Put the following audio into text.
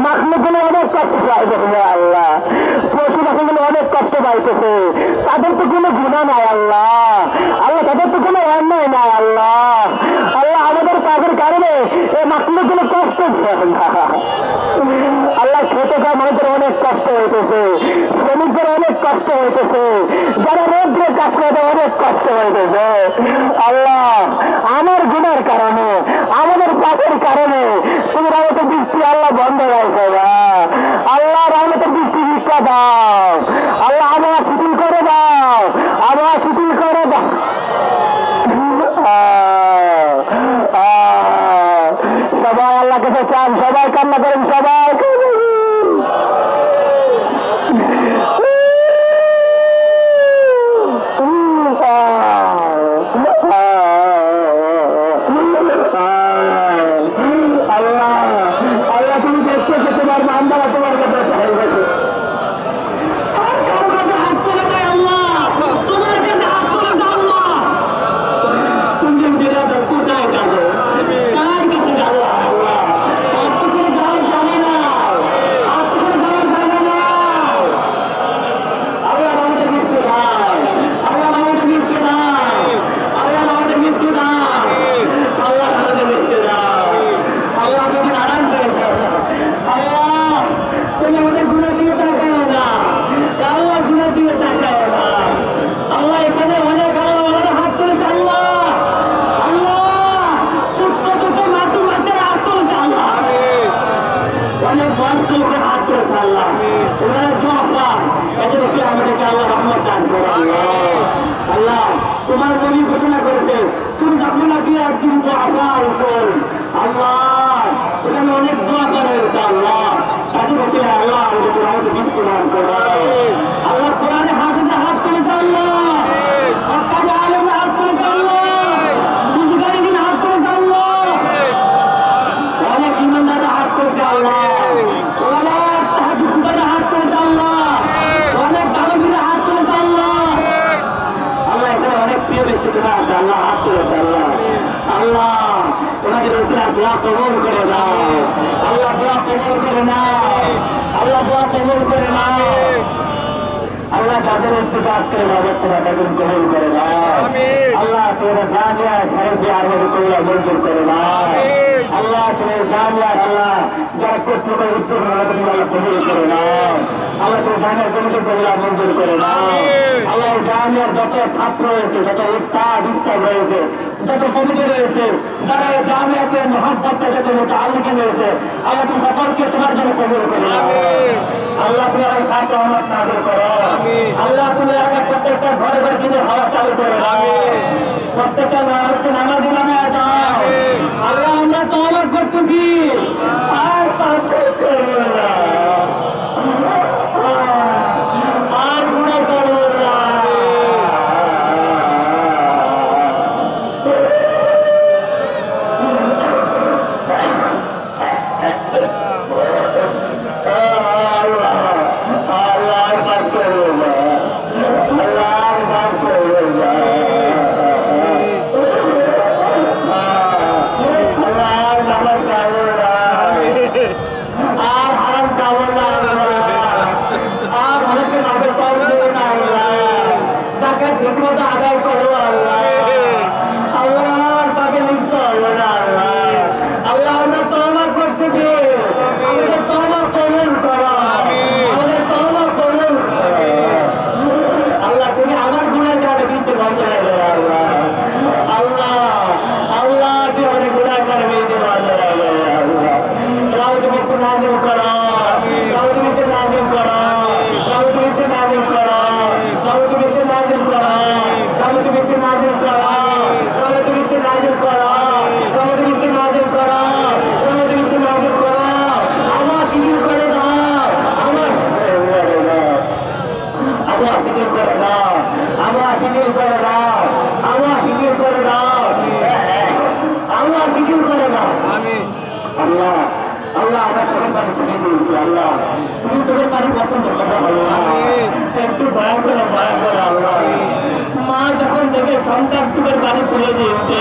মাখলুকগুলো অনেক কষ্ট পাইতেছে আল্লাহ, পশু পাখিগুলো অনেক কষ্ট পাইতেছে, তাদের তো কোনো গুণা নাই আল্লাহ, আল্লাহ তাদের তো কোনো অন্যায় নাই আল্লাহ, আল্লাহ আমাদের কাজের কারণে এই মাখলুকগুলো কষ্ট পায় না আল্লাহ। খেতে খাওয়া মানুষের অনেক কষ্ট হইতেছে, শ্রমিকদের অনেক কষ্ট হইতেছে, যারা রোদ্রে কাজ করে অনেক কষ্ট হইতেছে আল্লাহ। আমার গুণের কারণে, আমাদের পাপের কারণে তুমি রহমতের বৃষ্টি আল্লাহ বন্ধ রাখবে না আল্লাহ, রহমতের বৃষ্টি ভিক্ষা দাও আল্লাহ, আবহাওয়া শিথিল করে দাও, আবহাওয়া শিথিল করে দাও। সবাই আল্লাহ কাছে চান, সবাই কান্না করেন, সবাই আল্লাহ তুমি দেখতেছো তোমার বান্দারা তোমার কাছে চাই গেছে। তোমার নবী ঘোষণা করেছে তুমি যখন নাকি একদিন আল্লাহ এখানে অনেক দোয়া করা হয়েছে আল্লাহ, কাজে বসে আল্লাহ আমাদের বৃষ্টি দান করো আল্লাহ, কোরআনে হাফেজে হাত তুলেছে আল্লাহ, কাজে আলেমে হাত তুলেছে আল্লাহ, বুজুর্গানি দিন হাত তুলেছে আল্লাহ, অনেক ইমানদাররা হাত তুলেছে আল্লাহ, অনেক তাহাজ্জুদে হাত তুলেছে আল্লাহ, অনেক দানবীরা হাত তুলেছে আল্লাহ, আল্লাহ এখানে অনেক প্রিয় ব্যক্তি যারা আছে আল্লাহ হাত তুলেছে আল্লাহ, আল্লাহ ওনাদের দোয়া কবুল করে দাও আল্লাহ, দোয়া কবুল করে নাও আল্লাহ, দোয়া কবুল করে নাও আল্লাহ, যাদের ইন্তজার করে ব্যবস্থা কবুল করে দাও আল্লাহ, তোর জামিয়া সাহেবকে আরো কইলা মঞ্জুর করে দাও আল্লাহ, তোর জামিয়া আল্লাহ যারা কর্তৃপক্ষ উচ্চ আল্লাহ কবুল করে দাও আল্লাহ, তোর জামিয়া কমিটি কইলা মঞ্জুর করে দাও আল্লাহ, জামিয়ার যত ছাত্র রয়েছে, যত উস্তাদ রয়েছে, যত কমিটি রয়েছে, যারা এই জামিয়াতে মহাব্বতের যত মুতাআল্লিক রয়েছে আল্লাহ, তুমি সকলকে তোমার জন্য কবুল করে দাও আল্লাহ, তুমি আর সাথে রহমত নাযিল করো আল্লাহ, তুমি আগে প্রত্যেকটা ঘরে ঘরে দিনের হাওয়া চালু করে দাও, প্রত্যেকটা মানুষকে নামাজি বানায় দাও আল্লাহ, আমরা তওবা করতেছি আর পাপ করবো না, আর গুনাহ করবো না তুমি চোখের পানি পছন্দ করো আল্লাহ, একটু দয়া করে আল্লাহ, মা যখন দেখে সন্তান চোখের পানি ফেলে দিয়েছে